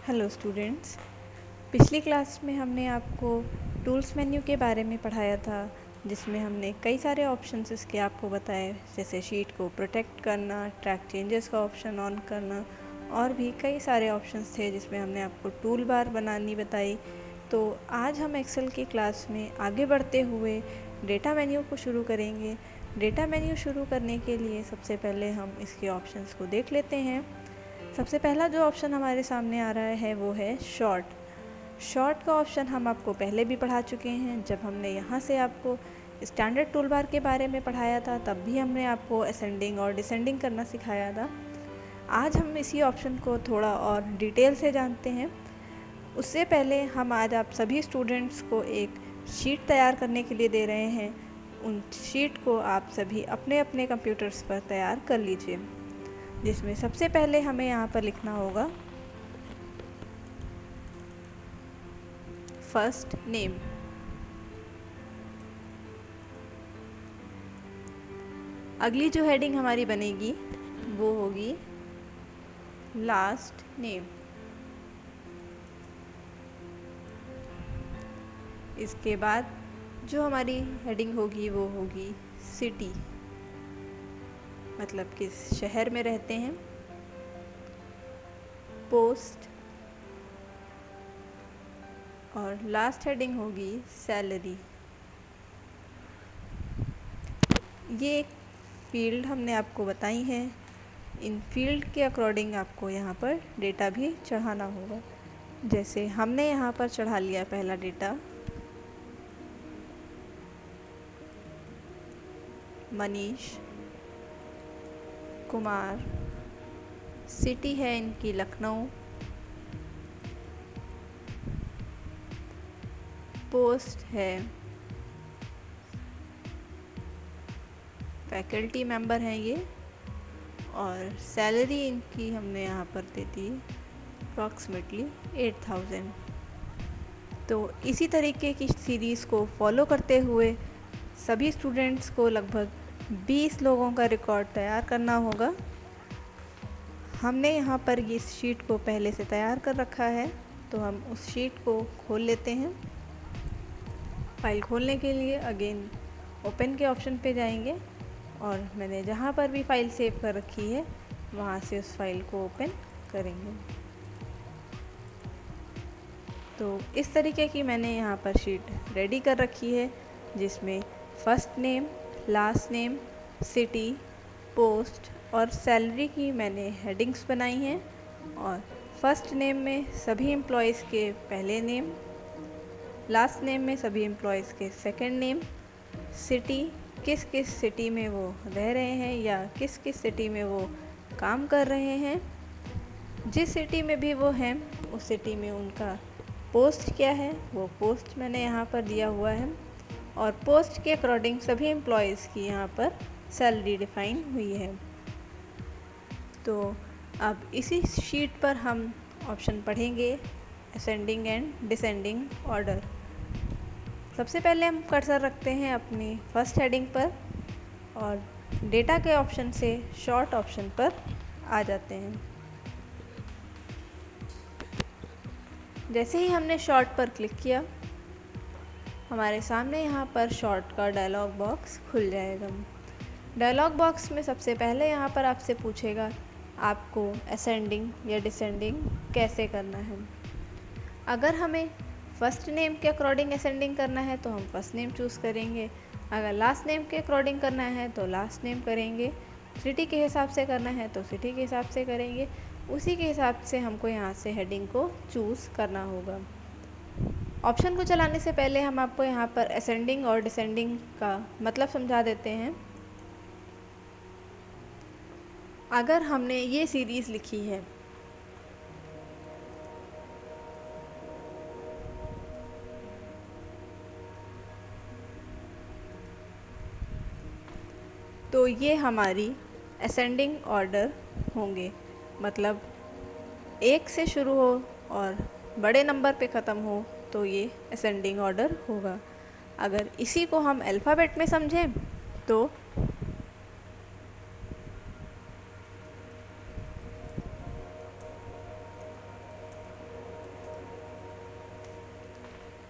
Hello students. पिछली class में हमने आपको टूल्स मेन्यू के बारे में पढ़ाया था, जिसमें हमने कई सारे ऑप्शंस इसके आपको बताए, जैसे शीट को प्रोटेक्ट करना, ट्रैक चेंजेस का ऑप्शन ऑन करना और भी कई सारे ऑप्शंस थे जिसमें हमने आपको टूल बार बनानी बताई। तो आज हम एक्सेल की क्लास में आगे बढ़ते हुए डेटा मेन्यू को शुरू करेंगे। डेटा मेन्यू शुरू करने के लिए सबसे पहले हम इसके ऑप्शंस को देख लेते हैं। सबसे पहला जो ऑप्शन हमारे सामने आ रहा है वो है शॉर्ट का ऑप्शन हम आपको पहले भी पढ़ा चुके हैं। जब हमने यहाँ से आपको स्टैंडर्ड टूल बार के बारे में पढ़ाया था तब भी हमने आपको असेंडिंग और डिसेंडिंग करना सिखाया था। आज हम इसी ऑप्शन को थोड़ा और डिटेल से जानते हैं। उससे पहले हम आज आप सभी स्टूडेंट्स को एक शीट तैयार करने के लिए दे रहे हैं। उन शीट को आप सभी अपने अपने कंप्यूटर्स पर तैयार कर लीजिए, जिसमें सबसे पहले हमें यहाँ पर लिखना होगा फर्स्ट नेम। अगली जो हेडिंग हमारी बनेगी वो होगी लास्ट नेम। इसके बाद जो हमारी हेडिंग होगी वो होगी सिटी, मतलब किस शहर में रहते हैं। पोस्ट और लास्ट हेडिंग होगी सैलरी। ये एक फील्ड हमने आपको बताई है। इन फील्ड के अकॉर्डिंग आपको यहाँ पर डेटा भी चढ़ाना होगा। जैसे हमने यहाँ पर चढ़ा लिया पहला डेटा, मनीष कुमार, सिटी है इनकी लखनऊ, पोस्ट है फैकल्टी मेंबर हैं ये, और सैलरी इनकी हमने यहाँ पर दे दी अप्रॉक्सीमेटली 8000। तो इसी तरीके की सीरीज़ को फॉलो करते हुए सभी स्टूडेंट्स को लगभग 20 लोगों का रिकॉर्ड तैयार करना होगा। हमने यहाँ पर ये शीट को पहले से तैयार कर रखा है, तो हम उस शीट को खोल लेते हैं। फाइल खोलने के लिए अगेन ओपन के ऑप्शन पे जाएंगे और मैंने जहाँ पर भी फाइल सेव कर रखी है वहाँ से उस फाइल को ओपन करेंगे। तो इस तरीके की मैंने यहाँ पर शीट रेडी कर रखी है, जिसमें first name, last name, city, post और सैलरी की मैंने हेडिंग्स बनाई हैं। और फर्स्ट नेम में सभी एम्प्लॉयज़ के पहले नेम, लास्ट नेम में सभी एम्प्लॉयज़ के सेकंड नेम, सिटी किस किस सिटी में वो रह रहे हैं या किस किस सिटी में वो काम कर रहे हैं, जिस सिटी में भी वो हैं उस सिटी में उनका पोस्ट क्या है वो पोस्ट मैंने यहाँ पर दिया हुआ है, और पोस्ट के अकॉर्डिंग सभी एम्प्लॉयज़ की यहाँ पर सैलरी डिफाइन हुई है। तो अब इसी शीट पर हम ऑप्शन पढ़ेंगे असेंडिंग एंड डिसेंडिंग ऑर्डर। सबसे पहले हम कर्सर रखते हैं अपनी फर्स्ट हेडिंग पर और डेटा के ऑप्शन से शॉर्ट ऑप्शन पर आ जाते हैं। जैसे ही हमने शॉर्ट पर क्लिक किया, हमारे सामने यहाँ पर शॉर्ट का डायलॉग बॉक्स खुल जाएगा। डायलॉग बॉक्स में सबसे पहले यहाँ पर आपसे पूछेगा आपको असेंडिंग या डिसेंडिंग कैसे करना है। अगर हमें फर्स्ट नेम के अकॉर्डिंग असेंडिंग करना है तो हम फर्स्ट नेम चूज़ करेंगे, अगर लास्ट नेम के अकॉर्डिंग करना है तो लास्ट नेम करेंगे, सिटी के हिसाब से करना है तो सिटी के हिसाब से करेंगे। उसी के हिसाब से हमको यहाँ से हेडिंग को चूज़ करना होगा। ऑप्शन को चलाने से पहले हम आपको यहाँ पर असेंडिंग और डिसेंडिंग का मतलब समझा देते हैं। अगर हमने ये सीरीज़ लिखी है तो ये हमारी असेंडिंग ऑर्डर होंगे, मतलब एक से शुरू हो और बड़े नंबर पे ख़त्म हो तो ये असेंडिंग ऑर्डर होगा। अगर इसी को हम अल्फ़ाबेट में समझें तो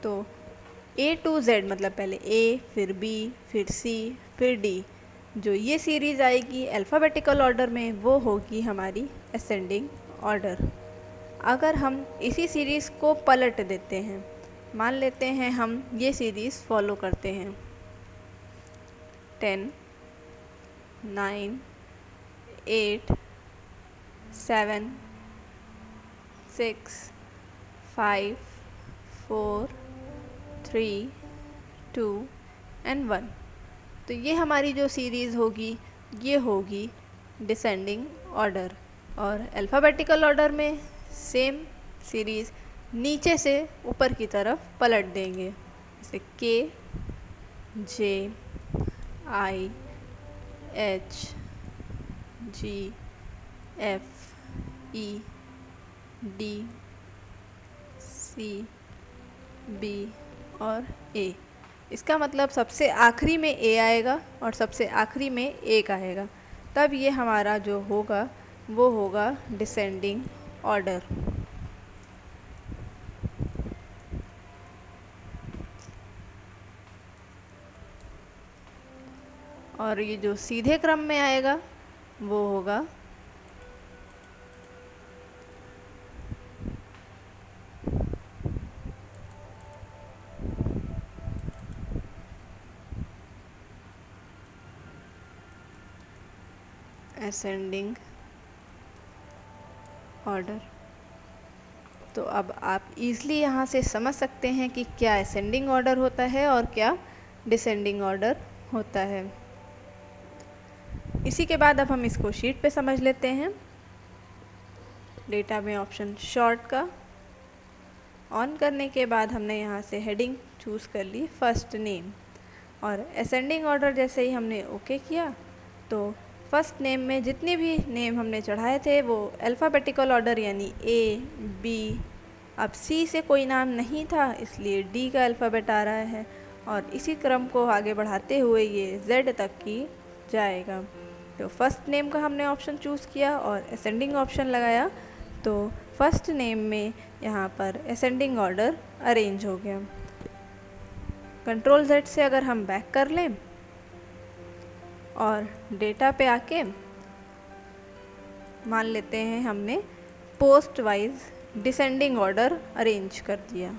तो A to Z मतलब पहले A फिर B फिर C फिर D, जो ये सीरीज़ आएगी अल्फ़ाबेटिकल ऑर्डर में वो होगी हमारी असेंडिंग ऑर्डर। अगर हम इसी सीरीज़ को पलट देते हैं, मान लेते हैं हम ये सीरीज़ फॉलो करते हैं 10 9 8 7 6 5 4 3 2 एंड 1, तो ये हमारी जो सीरीज़ होगी ये होगी डिसेंडिंग ऑर्डर। और अल्फ़ाबेटिकल ऑर्डर में सेम सीरीज़ नीचे से ऊपर की तरफ पलट देंगे, जैसे K J I H G F E D C B और A। इसका मतलब सबसे आखिरी में A आएगा और सबसे आखिरी में एक आएगा, तब ये हमारा जो होगा वो होगा डिसेंडिंग ऑर्डर। और ये जो सीधे क्रम में आएगा वो होगा असेंडिंग ऑर्डर। तो अब आप इजली यहाँ से समझ सकते हैं कि क्या असेंडिंग ऑर्डर होता है और क्या डिसेंडिंग ऑर्डर होता है। इसी के बाद अब हम इसको शीट पे समझ लेते हैं। डेटा में ऑप्शन शॉर्ट का ऑन करने के बाद हमने यहाँ से हेडिंग चूज़ कर ली फर्स्ट नेम, और असेंडिंग ऑर्डर जैसे ही हमने ओके किया तो फर्स्ट नेम में जितने भी नेम हमने चढ़ाए थे वो अल्फ़ाबेटिकल ऑर्डर यानी A B, अब C से कोई नाम नहीं था इसलिए D का अल्फ़ाबेट आ रहा है, और इसी क्रम को आगे बढ़ाते हुए ये Z तक की जाएगा। तो फर्स्ट नेम का हमने ऑप्शन चूज़ किया और असेंडिंग ऑप्शन लगाया, तो फर्स्ट नेम में यहाँ पर असेंडिंग ऑर्डर अरेंज हो गया। कंट्रोल Z से अगर हम बैक कर लें और डेटा पे आके मान लेते हैं हमने post wise descending order arrange कर दिया,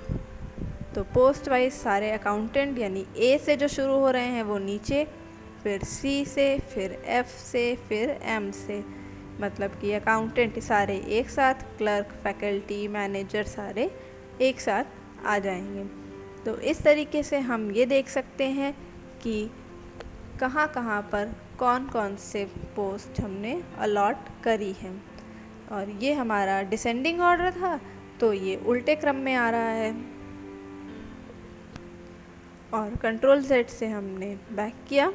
तो पोस्ट वाइज सारे अकाउंटेंट यानी A से जो शुरू हो रहे हैं वो नीचे, फिर C से, फिर F से, फिर M से, मतलब कि अकाउंटेंट सारे एक साथ, क्लर्क फैकल्टी मैनेजर सारे एक साथ आ जाएंगे। तो इस तरीके से हम ये देख सकते हैं कि कहाँ कहाँ पर कौन कौन से पोस्ट हमने अलॉट करी हैं। और ये हमारा डिसेंडिंग ऑर्डर था तो ये उल्टे क्रम में आ रहा है, और कंट्रोल Z से हमने बैक किया।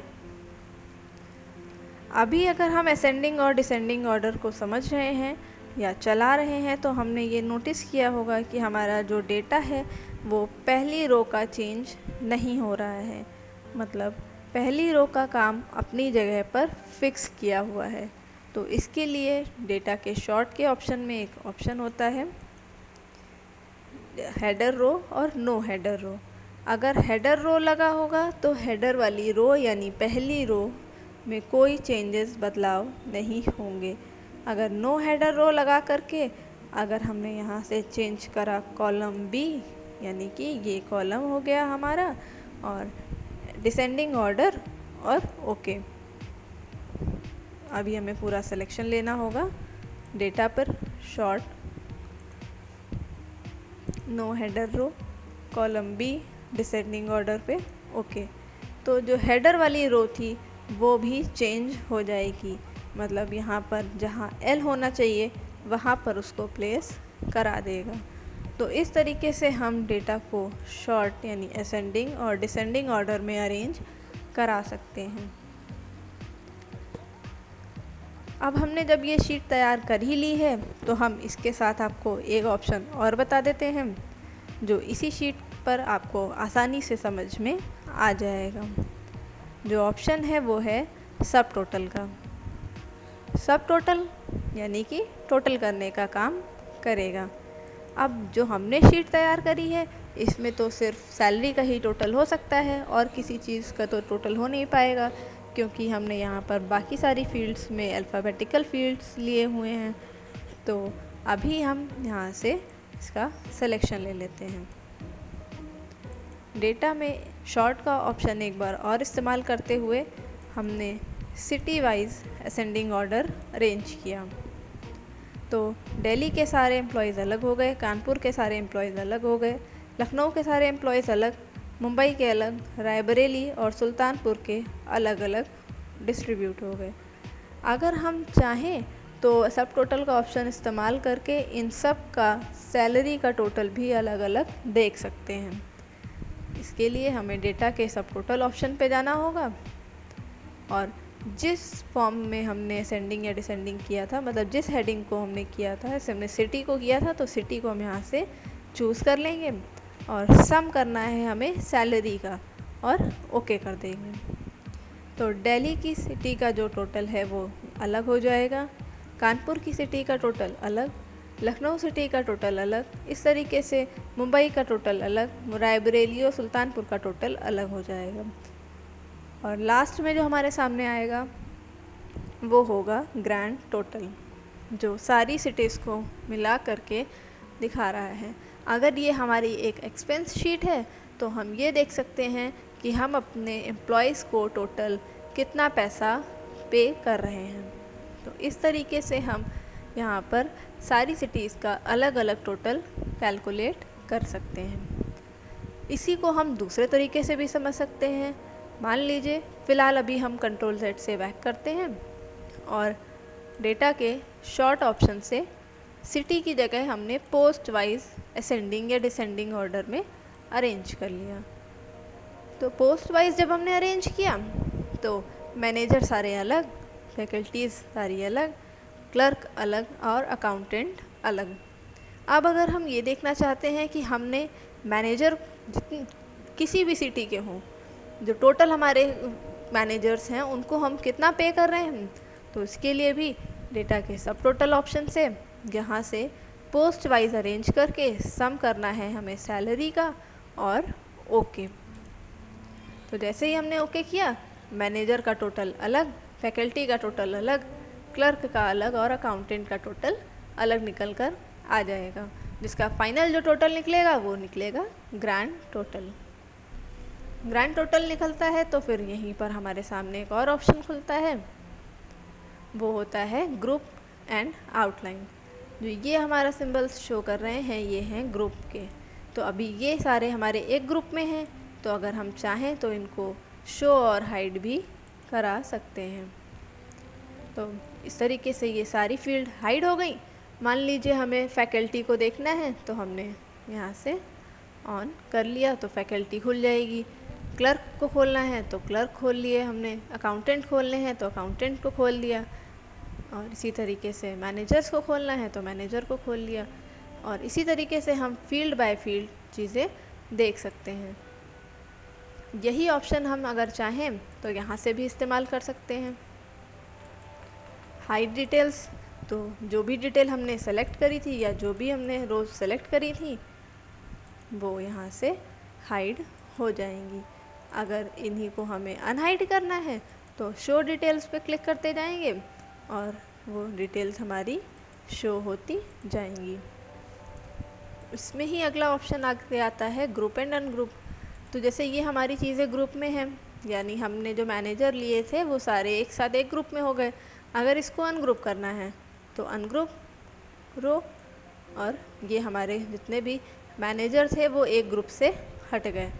अभी अगर हम असेंडिंग और डिसेंडिंग ऑर्डर को समझ रहे हैं या चला रहे हैं तो हमने ये नोटिस किया होगा कि हमारा जो डेटा है वो पहली रो का चेंज नहीं हो रहा है, मतलब पहली रो का काम अपनी जगह पर फिक्स किया हुआ है। तो इसके लिए डेटा के शॉर्ट के ऑप्शन में एक ऑप्शन होता है हेडर रो और नो हेडर रो। अगर हेडर रो लगा होगा तो हेडर वाली रो यानी पहली रो में कोई चेंजेस बदलाव नहीं होंगे। अगर नो हेडर रो लगा करके अगर हमने यहाँ से चेंज करा कॉलम B, यानी कि ये कॉलम हो गया हमारा, और डिसेंडिंग ऑर्डर और ओके। अभी हमें पूरा सिलेक्शन लेना होगा, डेटा पर sort no header row column B descending order पे ओके। तो जो हेडर वाली रो थी वो भी चेंज हो जाएगी, मतलब यहाँ पर जहाँ L होना चाहिए वहाँ पर उसको प्लेस करा देगा। तो इस तरीके से हम डेटा को शॉर्ट यानी असेंडिंग और डिसेंडिंग ऑर्डर में अरेंज करा सकते हैं। अब हमने जब ये शीट तैयार कर ही ली है तो हम इसके साथ आपको एक ऑप्शन और बता देते हैं जो इसी शीट पर आपको आसानी से समझ में आ जाएगा। जो ऑप्शन है वो है सब टोटल का। सब टोटल यानी कि टोटल करने का काम करेगा। अब जो हमने शीट तैयार करी है इसमें तो सिर्फ सैलरी का ही टोटल हो सकता है और किसी चीज़ का तो टोटल हो नहीं पाएगा, क्योंकि हमने यहाँ पर बाकी सारी फील्ड्स में अल्फ़ाबेटिकल फील्ड्स लिए हुए हैं। तो अभी हम यहाँ से इसका सिलेक्शन ले लेते हैं। डेटा में शॉर्ट का ऑप्शन एक बार और इस्तेमाल करते हुए हमने city wise ascending order arrange किया। तो दिल्ली के सारे एम्प्लॉयज़ अलग हो गए, कानपुर के सारे एम्प्लॉयज़ अलग हो गए, लखनऊ के सारे एम्प्लॉयज़ अलग, मुंबई के अलग, रायबरेली और सुल्तानपुर के अलग अलग डिस्ट्रीब्यूट हो गए। अगर हम चाहें तो सब टोटल का ऑप्शन इस्तेमाल करके इन सब का सैलरी का टोटल भी अलग अलग देख सकते हैं। इसके लिए हमें डेटा के सब टोटल ऑप्शन पे जाना होगा और जिस फॉर्म में हमने असेंडिंग या डिसेंडिंग किया था, मतलब जिस हेडिंग को हमने किया था, जैसे हमने सिटी को किया था तो सिटी को हम यहाँ से चूज़ कर लेंगे और सम करना है हमें सैलरी का और ओके कर देंगे। तो दिल्ली की सिटी का जो टोटल है वो अलग हो जाएगा, कानपुर की सिटी का टोटल अलग, लखनऊ सिटी का टोटल अलग, इस तरीके से मुंबई का टोटल अलग, रायबरेली और सुल्तानपुर का टोटल अलग हो जाएगा। और लास्ट में जो हमारे सामने आएगा वो होगा ग्रैंड टोटल, जो सारी सिटीज़ को मिला करके दिखा रहा है। अगर ये हमारी एक एक्सपेंस शीट है तो हम ये देख सकते हैं कि हम अपने एम्प्लॉयज़ को टोटल कितना पैसा पे कर रहे हैं। तो इस तरीके से हम यहाँ पर सारी सिटीज़ का अलग अलग टोटल कैलकुलेट कर सकते हैं। इसी को हम दूसरे तरीके से भी समझ सकते हैं। मान लीजिए फ़िलहाल अभी हम कंट्रोल Z से बैक करते हैं और डेटा के शॉर्ट ऑप्शन से सिटी की जगह हमने पोस्ट वाइज असेंडिंग या डिसेंडिंग ऑर्डर में अरेंज कर लिया। तो पोस्ट वाइज जब हमने अरेंज किया तो मैनेजर सारे अलग, फैकल्टीज़ सारी अलग, क्लर्क अलग और अकाउंटेंट अलग। अब अगर हम ये देखना चाहते हैं कि हमने मैनेजर किसी भी सिटी के हों, जो टोटल हमारे मैनेजर्स हैं उनको हम कितना पे कर रहे हैं, तो इसके लिए भी डेटा के सब टोटल ऑप्शन से यहाँ से पोस्ट वाइज अरेंज करके सम करना है हमें सैलरी का और ओके। तो जैसे ही हमने ओके किया, मैनेजर का टोटल अलग, फैकल्टी का टोटल अलग, क्लर्क का अलग और अकाउंटेंट का टोटल अलग निकल कर आ जाएगा, जिसका फाइनल जो टोटल निकलेगा वो निकलेगा ग्रैंड टोटल। ग्रैंड टोटल निकलता है तो फिर यहीं पर हमारे सामने एक और ऑप्शन खुलता है, वो होता है ग्रुप एंड आउटलाइन। जो ये हमारा सिंबल्स शो कर रहे हैं ये हैं ग्रुप के। तो अभी ये सारे हमारे एक ग्रुप में हैं, तो अगर हम चाहें तो इनको शो और हाइड भी करा सकते हैं। तो इस तरीके से ये सारी फील्ड हाइड हो गई। मान लीजिए हमें फैकल्टी को देखना है तो हमने यहाँ से ऑन कर लिया तो फैकल्टी खुल जाएगी। क्लर्क को खोलना है तो क्लर्क खोल लिए हमने, अकाउंटेंट खोलने हैं तो अकाउंटेंट को खोल लिया, और इसी तरीके से मैनेजर्स को खोलना है तो मैनेजर को खोल लिया। और इसी तरीके से हम फील्ड बाय फील्ड चीज़ें देख सकते हैं। यही ऑप्शन हम अगर चाहें तो यहाँ से भी इस्तेमाल कर सकते हैं। हाइड डिटेल्स, तो जो भी डिटेल हमने सेलेक्ट करी थी या जो भी हमने रोज़ सेलेक्ट करी थी वो यहाँ से हाइड हो जाएंगी। अगर इन्हीं को हमें अनहाइड करना है तो शो डिटेल्स पे क्लिक करते जाएंगे और वो डिटेल्स हमारी शो होती जाएंगी। इसमें ही अगला ऑप्शन आगे आता है ग्रुप एंड अनग्रुप। तो जैसे ये हमारी चीज़ें ग्रुप में हैं, यानी हमने जो मैनेजर लिए थे वो सारे एक साथ एक ग्रुप में हो गए। अगर इसको अनग्रुप करना है तो अनग्रुप रो, और ये हमारे जितने भी मैनेजर थे वो एक ग्रुप से हट गए।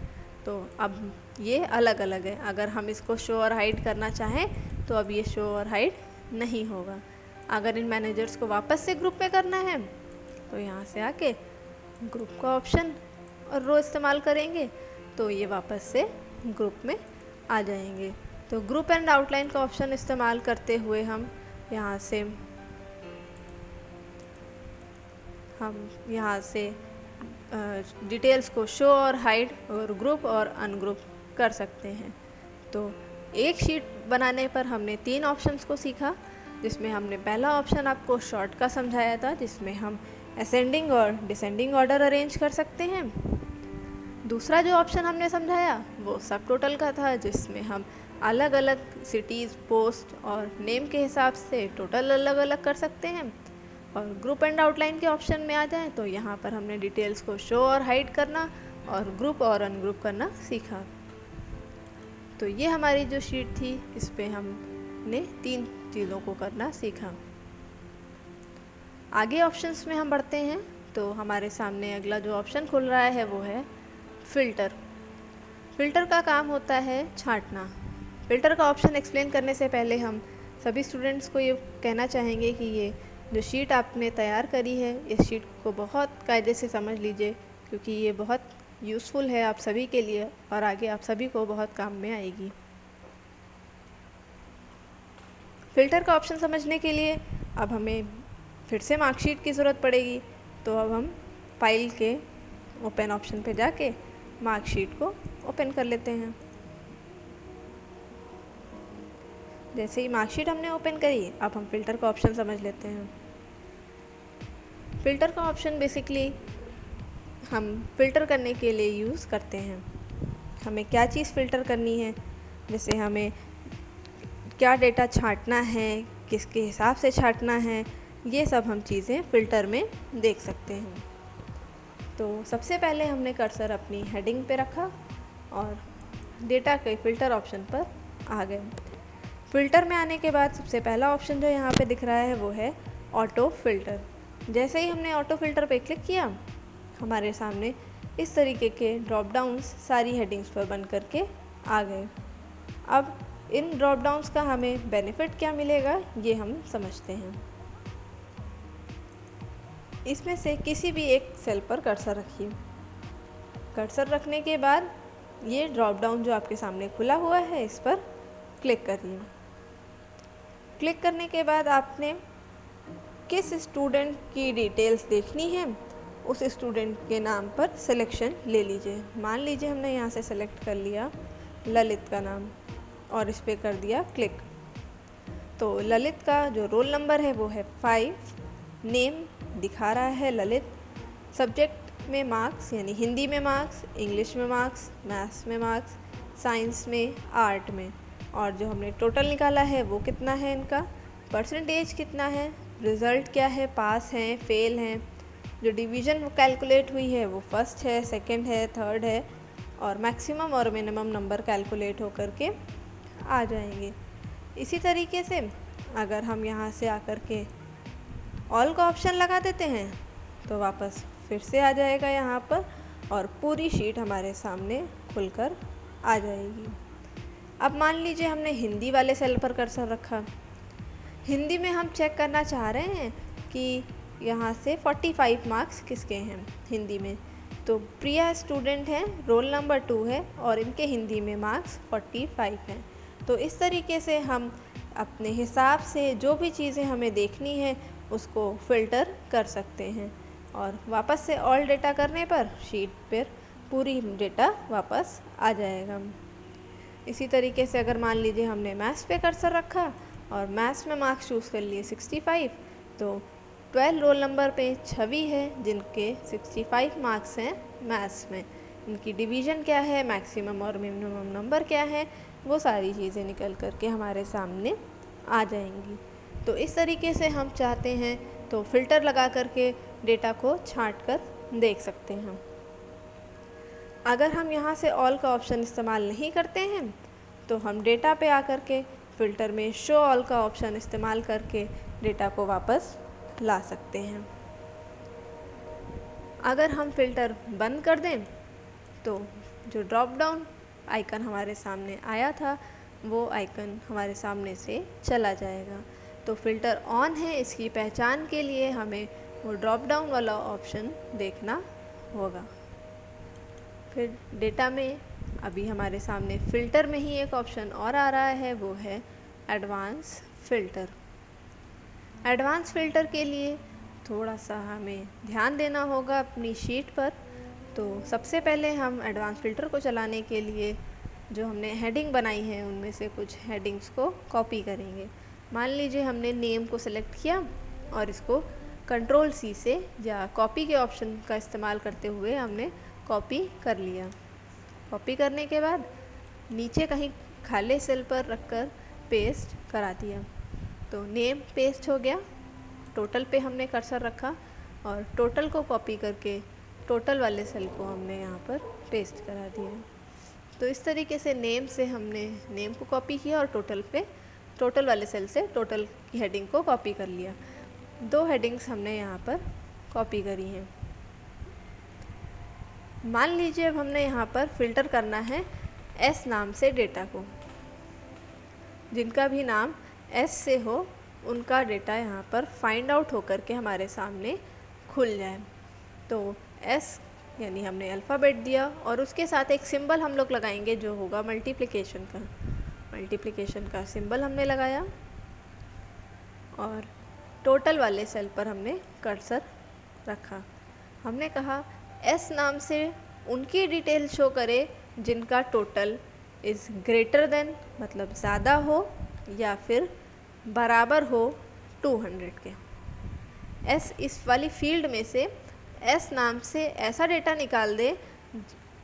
तो अब ये अलग अलग है। अगर हम इसको शो और हाइड करना चाहें तो अब ये शो और हाइड नहीं होगा। अगर इन मैनेजर्स को वापस से ग्रुप में करना है तो यहाँ से आके ग्रुप का ऑप्शन और रो इस्तेमाल करेंगे तो ये वापस से ग्रुप में आ जाएंगे। तो ग्रुप एंड आउटलाइन का ऑप्शन इस्तेमाल करते हुए हम यहाँ से डिटेल्स को शो और हाइड और ग्रुप और अनग्रुप कर सकते हैं। तो एक शीट बनाने पर हमने 3 ऑप्शंस को सीखा, जिसमें हमने पहला ऑप्शन आपको शॉर्ट का समझाया था, जिसमें हम असेंडिंग और डिसेंडिंग ऑर्डर अरेंज कर सकते हैं। दूसरा जो ऑप्शन हमने समझाया वो सब टोटल का था, जिसमें हम अलग अलग सिटीज़, पोस्ट और नेम के हिसाब से टोटल अलग अलग कर सकते हैं। और ग्रुप एंड आउटलाइन के ऑप्शन में आ जाएं तो यहाँ पर हमने डिटेल्स को शो और हाइड करना और ग्रुप और अनग्रुप करना सीखा। तो ये हमारी जो शीट थी, इस पे हमने 3 चीज़ों को करना सीखा। आगे ऑप्शंस में हम बढ़ते हैं तो हमारे सामने अगला जो ऑप्शन खुल रहा है वो है फ़िल्टर। फ़िल्टर का काम होता है छांटना। फ़िल्टर का ऑप्शन एक्सप्लेन करने से पहले हम सभी स्टूडेंट्स को ये कहना चाहेंगे कि ये जो शीट आपने तैयार करी है, इस शीट को बहुत कायदे से समझ लीजिए, क्योंकि ये बहुत यूज़फुल है आप सभी के लिए और आगे आप सभी को बहुत काम में आएगी। फ़िल्टर का ऑप्शन समझने के लिए अब हमें फिर से मार्कशीट की ज़रूरत पड़ेगी। तो अब हम फाइल के ओपन ऑप्शन पे जाके मार्कशीट को ओपन कर लेते हैं। जैसे ही मार्कशीट हमने ओपन करी, अब हम फ़िल्टर का ऑप्शन समझ लेते हैं। फ़िल्टर का ऑप्शन बेसिकली हम फ़िल्टर करने के लिए यूज़ करते हैं। हमें क्या चीज़ फ़िल्टर करनी है, जैसे हमें क्या डेटा छांटना है, किसके हिसाब से छांटना है, ये सब हम चीज़ें फ़िल्टर में देख सकते हैं। तो सबसे पहले हमने कर्सर अपनी हेडिंग पे रखा और डेटा के फ़िल्टर ऑप्शन पर आ गए। फ़िल्टर में आने के बाद सबसे पहला ऑप्शन जो यहाँ पे दिख रहा है वो है ऑटो फ़िल्टर। जैसे ही हमने ऑटो फ़िल्टर पे क्लिक किया, हमारे सामने इस तरीके के ड्रॉप डाउन्स सारी हेडिंग्स पर बन करके आ गए। अब इन ड्रॉप डाउन्स का हमें बेनिफिट क्या मिलेगा ये हम समझते हैं। इसमें से किसी भी एक सेल पर कर्सर रखिए। कर्सर रखने के बाद ये ड्रॉप डाउन जो आपके सामने खुला हुआ है, इस पर क्लिक करिए। क्लिक करने के बाद आपने किस स्टूडेंट की डिटेल्स देखनी है, उस स्टूडेंट के नाम पर सिलेक्शन ले लीजिए। मान लीजिए हमने यहाँ से सेलेक्ट कर लिया ललित का नाम और इस पर कर दिया क्लिक। तो ललित का जो रोल नंबर है वो है 5, नेम दिखा रहा है ललित, सब्जेक्ट में मार्क्स यानी हिंदी में मार्क्स, इंग्लिश में मार्क्स, मैथ्स में मार्क्स, साइंस में, आर्ट में, और जो हमने टोटल निकाला है वो कितना है, इनका परसेंटेज कितना है, रिज़ल्ट क्या है, पास हैं, फेल हैं, जो डिवीज़न कैलकुलेट हुई है वो फर्स्ट है, सेकंड है, थर्ड है, और मैक्सिमम और मिनिमम नंबर कैलकुलेट होकर के आ जाएंगे। इसी तरीके से अगर हम यहाँ से आकर के ऑल का ऑप्शन लगा देते हैं तो वापस फिर से आ जाएगा यहाँ पर और पूरी शीट हमारे सामने खुलकर आ जाएगी। अब मान लीजिए हमने हिंदी वाले सेल पर कर्सर रखा। हिंदी में हम चेक करना चाह रहे हैं कि यहाँ से 45 मार्क्स किसके हैं हिंदी में। तो प्रिया स्टूडेंट हैं, रोल नंबर 2 है और इनके हिंदी में मार्क्स 45 हैं। तो इस तरीके से हम अपने हिसाब से जो भी चीज़ें हमें देखनी है उसको फ़िल्टर कर सकते हैं और वापस से ऑल डेटा करने पर शीट पर पूरी डेटा वापस आ जाएगा। इसी तरीके से अगर मान लीजिए हमने मैथ्स पे कर्सर रखा और मैथ्स में मार्क्स चूज़ कर लिए 65, तो 12 रोल नंबर पे छवि है जिनके 65 मार्क्स हैं मैथ्स में। इनकी डिवीज़न क्या है, मैक्सिमम और मिनिमम नंबर क्या है, वो सारी चीज़ें निकल करके हमारे सामने आ जाएंगी। तो इस तरीके से हम चाहते हैं तो फ़िल्टर लगा करके डेटा को छांट कर देख सकते हैं। अगर हम यहाँ से ऑल का ऑप्शन इस्तेमाल नहीं करते हैं तो हम डेटा पे आकर के फ़िल्टर में शो ऑल का ऑप्शन इस्तेमाल करके डेटा को वापस ला सकते हैं। अगर हम फ़िल्टर बंद कर दें तो जो ड्रॉप डाउन आइकन हमारे सामने आया था वो आइकन हमारे सामने से चला जाएगा। तो फ़िल्टर ऑन है, इसकी पहचान के लिए हमें वो ड्रॉप डाउन वाला ऑप्शन देखना होगा। फिर डेटा में अभी हमारे सामने फ़िल्टर में ही एक ऑप्शन और आ रहा है, वो है एडवांस फ़िल्टर। एडवांस फ़िल्टर के लिए थोड़ा सा हमें ध्यान देना होगा अपनी शीट पर। तो सबसे पहले हम एडवांस फ़िल्टर को चलाने के लिए जो हमने हेडिंग बनाई है उनमें से कुछ हेडिंग्स को कॉपी करेंगे। मान लीजिए हमने नेम को सिलेक्ट किया और इसको कंट्रोल सी से या कॉपी के ऑप्शन का इस्तेमाल करते हुए हमने कॉपी कर लिया। कॉपी करने के बाद नीचे कहीं खाली सेल पर रखकर पेस्ट करा दिया। तो नेम पेस्ट हो गया। टोटल पे हमने कर्सर रखा और टोटल को कॉपी करके टोटल वाले सेल को हमने यहाँ पर पेस्ट करा दिया। तो इस तरीके से नेम से हमने नेम को कॉपी किया और टोटल वाले सेल से टोटल की हेडिंग को कॉपी कर लिया। 2 हेडिंग्स हमने यहाँ पर कॉपी करी हैं। मान लीजिए अब हमने यहाँ पर फ़िल्टर करना है एस नाम से डेटा को। जिनका भी नाम एस से हो उनका डेटा यहाँ पर फाइंड आउट होकर के हमारे सामने खुल जाए। तो एस यानी हमने अल्फ़ाबेट दिया और उसके साथ एक सिंबल हम लोग लगाएंगे जो होगा मल्टीप्लिकेशन का सिंबल हमने लगाया और टोटल वाले सेल पर हमने कर्सर रखा। हमने कहा एस नाम से उनकी डिटेल शो करे जिनका टोटल इज़ ग्रेटर देन मतलब ज़्यादा हो या फिर बराबर हो 200 के। एस इस वाली फील्ड में से एस नाम से ऐसा डेटा निकाल दे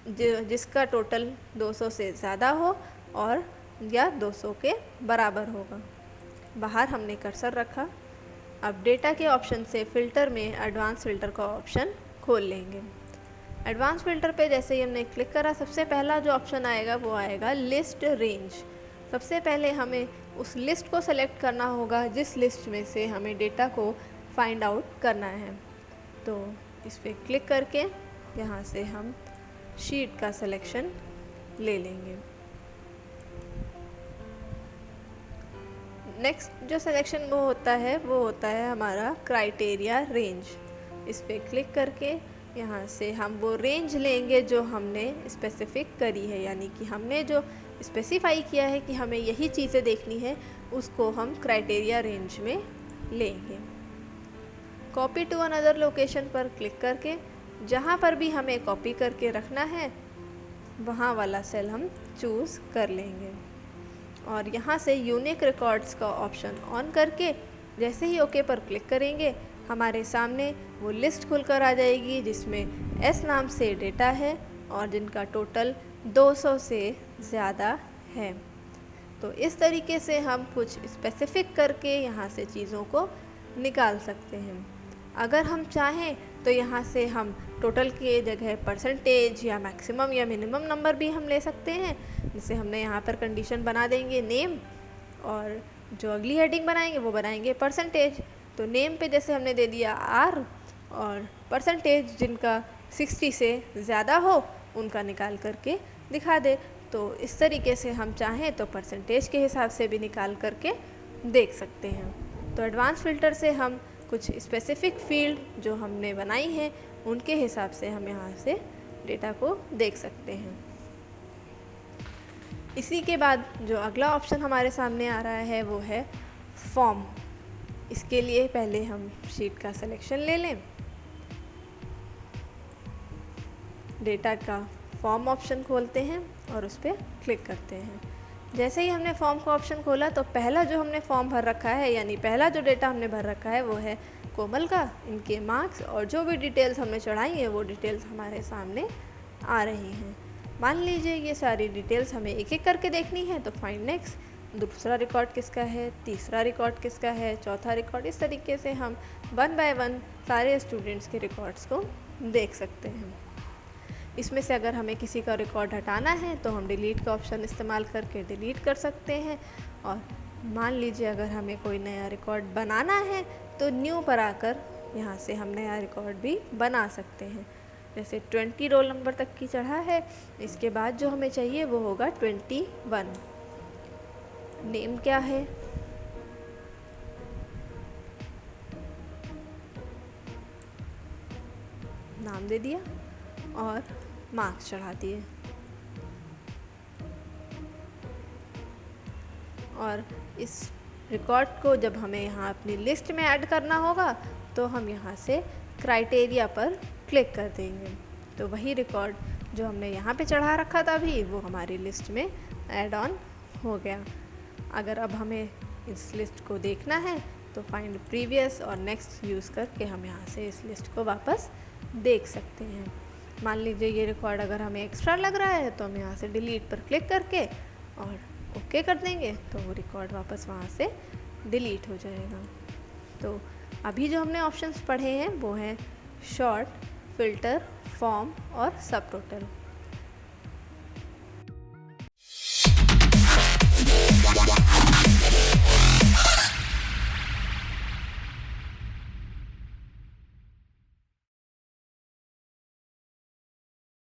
जिसका टोटल 200 से ज़्यादा हो और या 200 के बराबर होगा। बाहर हमने कर्सर रखा। अब डेटा के ऑप्शन से फ़िल्टर में एडवांस फ़िल्टर का ऑप्शन खोल लेंगे। एडवांस फ़िल्टर पे जैसे ही हमने क्लिक करा सबसे पहला जो ऑप्शन आएगा वो आएगा लिस्ट रेंज। सबसे पहले हमें उस लिस्ट को सेलेक्ट करना होगा जिस लिस्ट में से हमें डेटा को फाइंड आउट करना है। तो इस पर क्लिक करके यहाँ से हम शीट का सिलेक्शन ले लेंगे। नेक्स्ट जो सिलेक्शन वो होता है हमारा क्राइटेरिया रेंज। इस पर क्लिक करके यहाँ से हम वो रेंज लेंगे जो हमने स्पेसिफिक करी है, यानी कि हमने जो स्पेसिफाई किया है कि हमें यही चीज़ें देखनी है उसको हम क्राइटेरिया रेंज में लेंगे। कॉपी टू अनदर लोकेशन पर क्लिक करके जहाँ पर भी हमें कॉपी करके रखना है वहाँ वाला सेल हम चूज़ कर लेंगे और यहाँ से यूनिक रिकॉर्ड्स का ऑप्शन ऑन करके जैसे ही ओके पर क्लिक करेंगे हमारे सामने वो लिस्ट खुलकर आ जाएगी जिसमें एस नाम से डेटा है और जिनका टोटल 200 से ज़्यादा है। तो इस तरीके से हम कुछ स्पेसिफिक करके यहाँ से चीज़ों को निकाल सकते हैं। अगर हम चाहें तो यहाँ से हम टोटल के जगह परसेंटेज या मैक्सिमम या मिनिमम नंबर भी हम ले सकते हैं। जिसे हमने यहाँ पर कंडीशन बना देंगे नेम और जो अगली हेडिंग बनाएंगे वो बनाएंगे परसेंटेज। तो नेम पे जैसे हमने दे दिया R और परसेंटेज जिनका 60 से ज़्यादा हो उनका निकाल करके दिखा दे। तो इस तरीके से हम चाहें तो परसेंटेज के हिसाब से भी निकाल करके देख सकते हैं। तो एडवांस फ़िल्टर से हम कुछ स्पेसिफिक फील्ड जो हमने बनाई है उनके हिसाब से हम यहाँ से डेटा को देख सकते हैं। इसी के बाद जो अगला ऑप्शन हमारे सामने आ रहा है वो है फॉर्म। इसके लिए पहले हम शीट का सिलेक्शन ले लें, डेटा का फॉर्म ऑप्शन खोलते हैं और उस पर क्लिक करते हैं। जैसे ही हमने फॉर्म का ऑप्शन खोला तो पहला जो हमने फॉर्म भर रखा है यानी पहला जो डेटा हमने भर रखा है वो है कोमल का, इनके मार्क्स और जो भी डिटेल्स हमने चढ़ाई है वो डिटेल्स हमारे सामने आ रही हैं। मान लीजिए ये सारी डिटेल्स हमें एक एक करके देखनी है तो फाइंड नेक्स्ट, दूसरा रिकॉर्ड किसका है, तीसरा रिकॉर्ड किसका है, चौथा रिकॉर्ड, इस तरीके से हम 1 बाय 1 सारे स्टूडेंट्स के रिकॉर्ड्स को देख सकते हैं। इसमें से अगर हमें किसी का रिकॉर्ड हटाना है तो हम डिलीट का ऑप्शन इस्तेमाल करके डिलीट कर सकते हैं। और मान लीजिए अगर हमें कोई नया रिकॉर्ड बनाना है तो न्यू पर आकर यहाँ से हम नया रिकॉर्ड भी बना सकते हैं। जैसे 20 रोल नंबर तक की चढ़ा है, इसके बाद जो हमें चाहिए वो होगा 21। नेम क्या है, नाम दे दिया और मार्क्स चढ़ा दिए। और इस रिकॉर्ड को जब हमें यहाँ अपनी लिस्ट में ऐड करना होगा तो हम यहाँ से क्राइटेरिया पर क्लिक कर देंगे। तो वही रिकॉर्ड जो हमने यहाँ पे चढ़ा रखा था अभी वो हमारी लिस्ट में ऐड ऑन हो गया। अगर अब हमें इस लिस्ट को देखना है तो फाइंड प्रीवियस और नेक्स्ट यूज़ करके हम यहाँ से इस लिस्ट को वापस देख सकते हैं। मान लीजिए ये रिकॉर्ड अगर हमें एक्स्ट्रा लग रहा है तो हम यहाँ से डिलीट पर क्लिक करके और ओके कर देंगे तो वो रिकॉर्ड वापस वहाँ से डिलीट हो जाएगा। तो अभी जो हमने ऑप्शंस पढ़े हैं वो हैं शॉर्ट, फिल्टर, फॉर्म और सब टोटल।